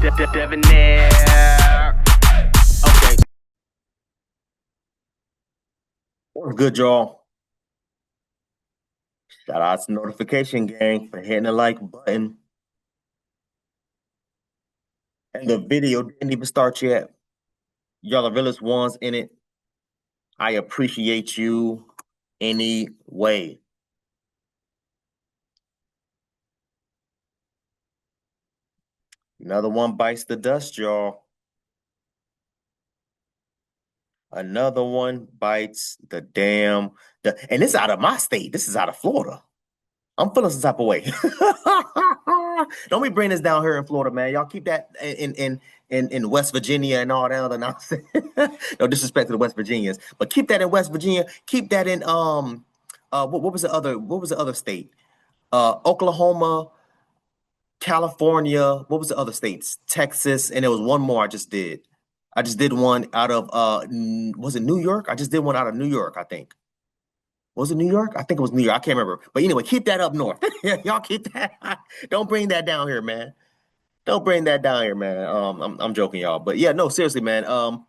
Debonair. Okay. What's good, y'all? Shout out to Notification Gang for hitting the like button. And the video didn't even start yet. Y'all the realest ones in it. I appreciate you anyway. Another one bites the dust, y'all. Another one bites the damn and this is out of my state. This is out of Florida. I'm feeling some type of way. Don't be bringing this down here in Florida, man. Y'all keep that in West Virginia and all that other nonsense. No disrespect to the West Virginians, but keep that in West Virginia. Keep that in what was the other state? Oklahoma, California. What was the other states? Texas, and there was one more I just did. I just did one out of was it New York? I just did one out of New York, I think. Was it New York? I think it was New York. I can't remember. But anyway, keep that up north. Y'all keep that. Don't bring that down here, man. Don't bring that down here, man. I'm joking, y'all. But yeah, no, seriously, man. Out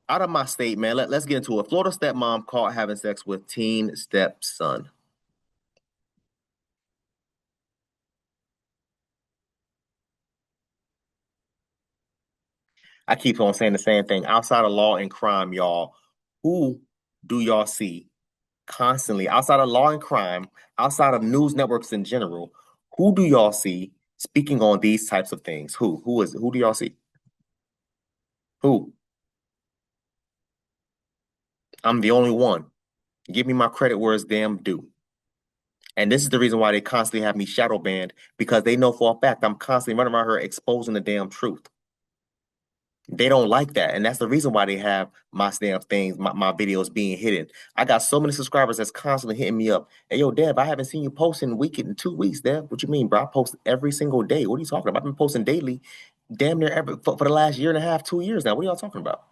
of my state, man. Let's get into it. Florida stepmom caught having sex with teen stepson. I keep on saying the same thing. Outside of law and crime, y'all, who do y'all see constantly outside of law and crime, outside of news networks in general? Who do y'all see speaking on these types of things? Who do y'all see? Who? I'm the only one. Give me my credit where it's damn due. And this is the reason why they constantly have me shadow banned, because they know for a fact I'm constantly running around here exposing the damn truth. They don't like that. And that's the reason why they have my damn things, my videos being hidden. I got so many subscribers that's constantly hitting me up. Hey, yo, Dev, I haven't seen you posting in 2 weeks, Dev. What you mean, bro? I post every single day. What are you talking about? I've been posting daily, damn near for the last year and a half, 2 years now. What are y'all talking about?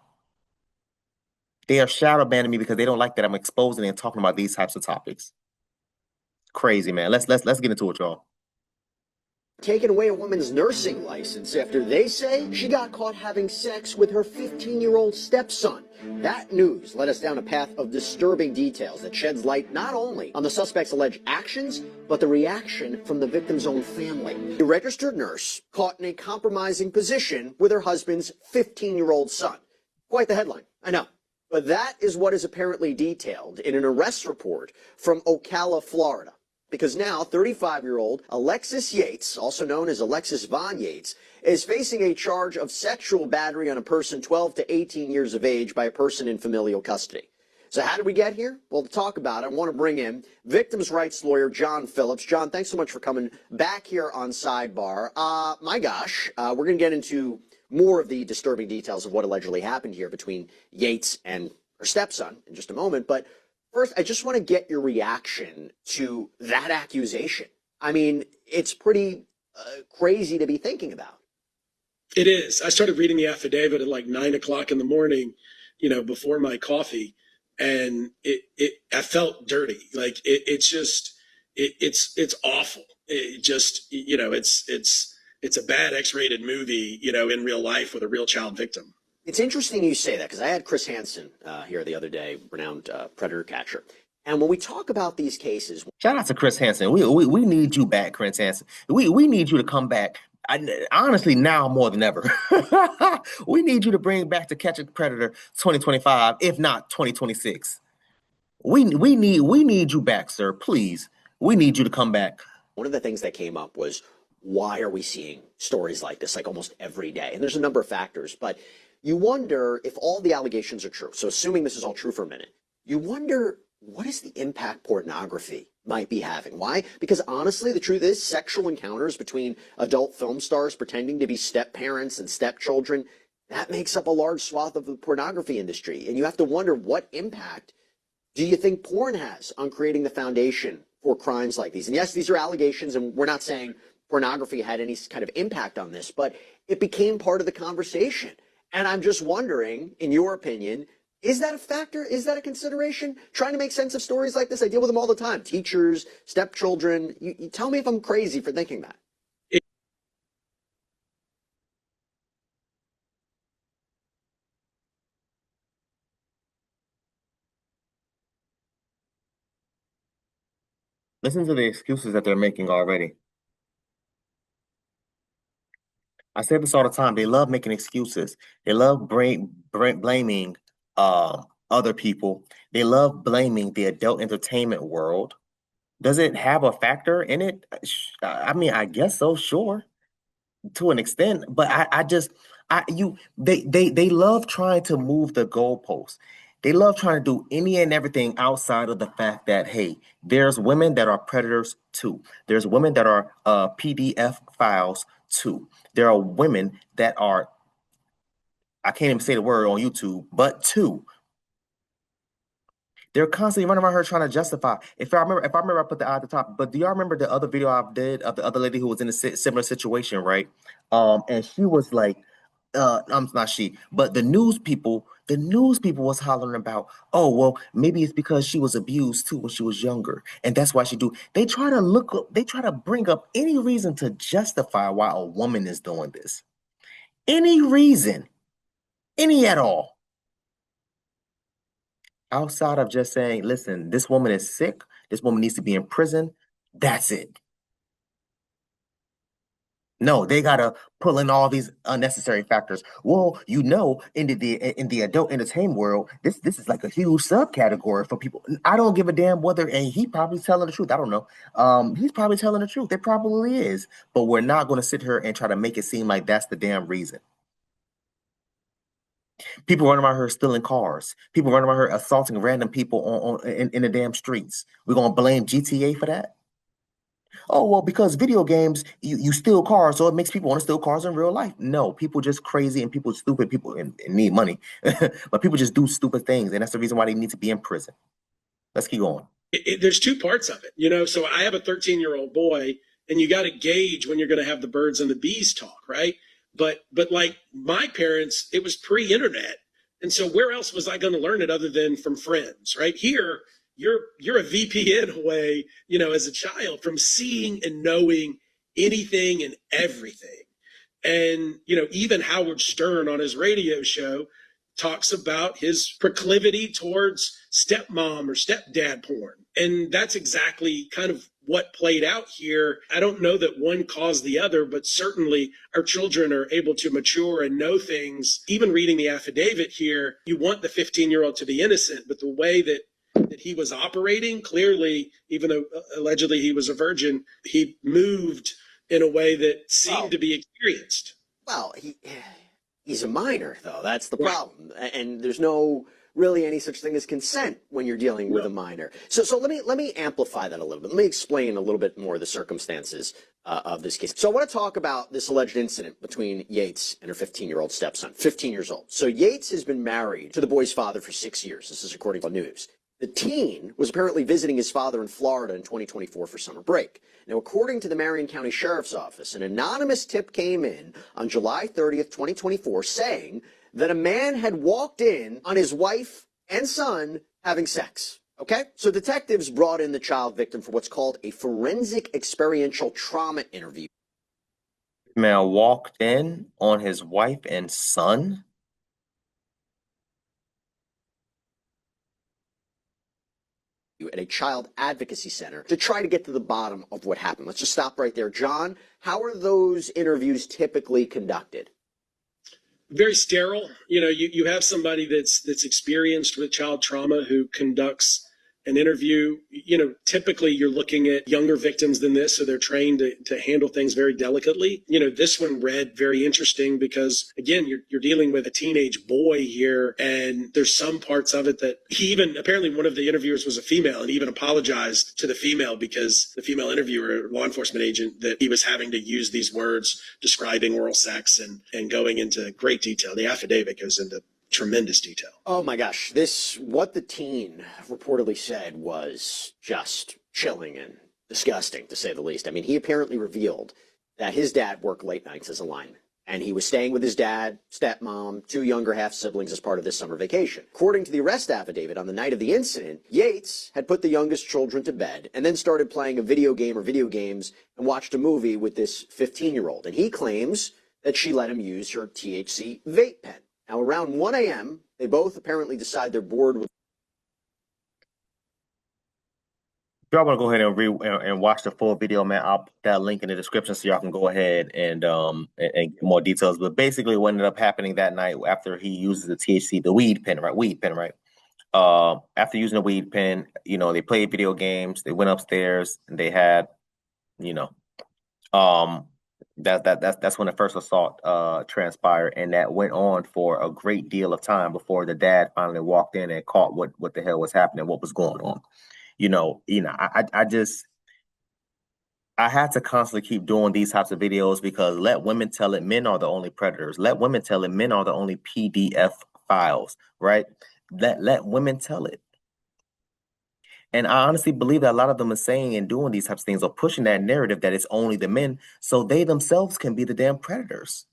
They are shadow banning me because they don't like that I'm exposing and talking about these types of topics. Crazy, man. Let's get into it, y'all. Taking away a woman's nursing license after they say she got caught having sex with her 15-year-old stepson. That news led us down a path of disturbing details that sheds light not only on the suspect's alleged actions, but the reaction from the victim's own family. A registered nurse caught in a compromising position with her husband's 15-year-old son. Quite the headline, I know. But that is what is apparently detailed in an arrest report from Ocala, Florida. Because now 35-year-old Alexis Yates, also known as Alexis Von Yates, is facing a charge of sexual battery on a person 12 to 18 years of age by a person in familial custody. So how did we get here? Well, to talk about it, I want to bring in victims' rights lawyer John Phillips. John, thanks so much for coming back here on Sidebar. My gosh, we're going to get into more of the disturbing details of what allegedly happened here between Yates and her stepson in just a moment. But first, I just want to get your reaction to that accusation. I mean, it's pretty crazy to be thinking about. It is. I started reading the affidavit at like 9 o'clock in the morning, before my coffee, and I felt dirty. Like it's awful. It just, it's a bad X-rated movie, in real life with a real child victim. It's interesting you say that, because I had Chris Hansen here the other day, renowned predator catcher. And when we talk about these cases, Shout out to Chris Hansen. We need you back, Chris Hansen. We need you to come back. Honestly, now more than ever. We need you to bring back To Catch a Predator 2025, if not 2026. We need you back, sir. Please. We need you to come back. one of the things that came up was, why are we seeing stories like this like almost every day? And there's a number of factors, but you wonder if all the allegations are true. So assuming this is all true for a minute, you wonder, what is the impact pornography might be having? Why? Because honestly, the truth is, sexual encounters between adult film stars pretending to be step-parents and stepchildren, that makes up a large swath of the pornography industry. And you have to wonder, what impact do you think porn has on creating the foundation for crimes like these? And yes, these are allegations, and we're not saying pornography had any kind of impact on this, but it became part of the conversation. And I'm just wondering, in your opinion, is that a factor? Is that a consideration? Trying to make sense of stories like this. I deal with them all the time. Teachers, stepchildren. You tell me if I'm crazy for thinking that. Listen to the excuses that they're making already. I say this all the time. They love making excuses. They love blaming other people. They love blaming the adult entertainment world. Does it have a factor in it? I mean, I guess so, sure, to an extent. But they love trying to move the goalposts. They love trying to do any and everything outside of the fact that, hey, there's women that are predators too. There's women that are PDF files too. There are women that are, I can't even say the word on YouTube, but two. They're constantly running around her trying to justify. If I remember, I put the eye at the top. But do y'all remember the other video I did of the other lady who was in a similar situation, right? And she was like, I'm not she, but the news people was hollering about, oh, well, maybe it's because she was abused too when she was younger, and that's why she do. They try to they try to bring up any reason to justify why a woman is doing this. Any reason, any at all. Outside of just saying, listen, this woman is sick, this woman needs to be in prison, that's it. No, they gotta pull in all these unnecessary factors. Well, in the adult entertainment world, this is like a huge subcategory for people. I don't give a damn whether, and he probably telling the truth. I don't know. He's probably telling the truth. It probably is, but we're not gonna sit here and try to make it seem like that's the damn reason. People running around here stealing cars. People running around here assaulting random people in the damn streets. We're gonna blame GTA for that? Oh, well, because video games, you steal cars, so it makes people want to steal cars in real life. No, people just crazy and people stupid, people and need money. But people just do stupid things, and that's the reason why they need to be in prison. Let's keep going. There's two parts of it, so I have a 13-year-old boy, and you got to gauge when you're going to have the birds and the bees talk, right? But like my parents, it was pre-internet. And so where else was I going to learn it other than from friends, right? Here, you're a VPN away, as a child from seeing and knowing anything and everything. And, even Howard Stern on his radio show talks about his proclivity towards stepmom or stepdad porn. And that's exactly kind of what played out here. I don't know that one caused the other, but certainly our children are able to mature and know things. Even reading the affidavit here, you want the 15-year-old to be innocent, but the way that he was operating, clearly, even though allegedly he was a virgin, he moved in a way that seemed to be experienced. Well, he's a minor, though. That's the problem. And there's no really any such thing as consent when you're dealing with a minor. So let me amplify that a little bit. Let me explain a little bit more of the circumstances of this case. So I want to talk about this alleged incident between Yates and her 15-year-old stepson, 15 years old. So Yates has been married to the boy's father for 6 years. This is according to news. The teen was apparently visiting his father in Florida in 2024 for summer break. Now, according to the Marion County Sheriff's Office, an anonymous tip came in on July 30th, 2024, saying that a man had walked in on his wife and son having sex. Okay? So detectives brought in the child victim for what's called a forensic experiential trauma interview. Man walked in on his wife and son? At a child advocacy center to try to get to the bottom of what happened. Let's just stop right there. John, how are those interviews typically conducted? Very sterile. You have somebody that's experienced with child trauma who conducts an interview. Typically you're looking at younger victims than this, so they're trained to handle things very delicately. This one read very interesting because, again, you're dealing with a teenage boy here, and there's some parts of it that apparently one of the interviewers was a female, and he even apologized to the female because the female interviewer, law enforcement agent, that he was having to use these words describing oral sex and going into great detail. The affidavit goes into tremendous detail. Oh my gosh, what the teen reportedly said was just chilling and disgusting, to say the least. I mean, he apparently revealed that his dad worked late nights as a lineman, and he was staying with his dad, stepmom, 2 younger half-siblings as part of this summer vacation. According to the arrest affidavit, on the night of the incident, Yates had put the youngest children to bed and then started playing a video game or video games and watched a movie with this 15-year-old. And he claims that she let him use her THC vape pen. Now, around 1 a.m., they both apparently decide they're bored with. y'all want to go ahead and watch the full video, man, I'll put that link in the description so y'all can go ahead and get more details. But basically, what ended up happening that night after he uses the THC, the weed pen, right? Weed pen, right? After using the weed pen, they played video games. They went upstairs and they had, you know, um, that's when the first assault transpired, and that went on for a great deal of time before the dad finally walked in and caught what the hell was happening, what was going on. I had to constantly keep doing these types of videos because let women tell it, men are the only predators. Let women tell it, men are the only PDF files, right? Let women tell it. And I honestly believe that a lot of them are saying and doing these types of things or pushing that narrative that it's only the men so they themselves can be the damn predators.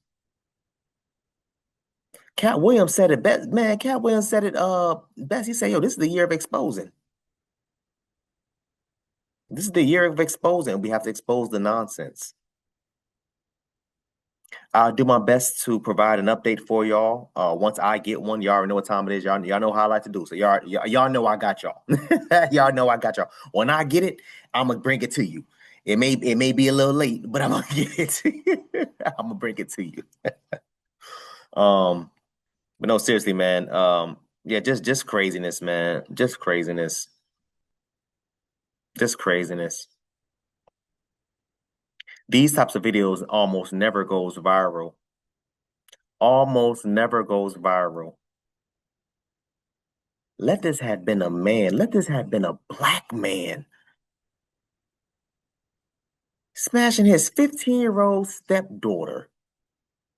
Cat Williams said it best, man. Cat Williams said it best. He said, yo, this is the year of exposing. This is the year of exposing. We have to expose the nonsense. I'll do my best to provide an update for y'all. Once I get one, y'all already know what time it is. Y'all know how I like to do. So y'all know I got y'all. Y'all know I got y'all. When I get it, I'm gonna bring it to you. It may be a little late, but I'm gonna get it to you. I'm gonna bring it to you. But no, seriously, man. Yeah, just craziness, man. Just craziness. Just craziness. These types of videos almost never goes viral. Almost never goes viral. Let this have been a man. Let this have been a black man smashing his 15-year-old stepdaughter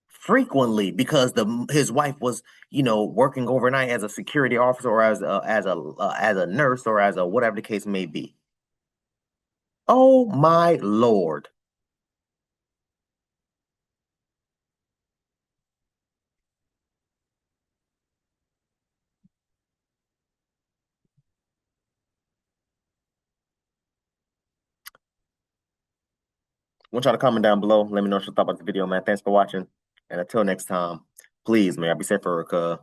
frequently because his wife was, working overnight as a security officer or as a nurse or as a whatever the case may be. Oh my Lord. Want y'all to comment down below. Let me know what you thought about the video, man. Thanks for watching. And until next time, please, man, be safe for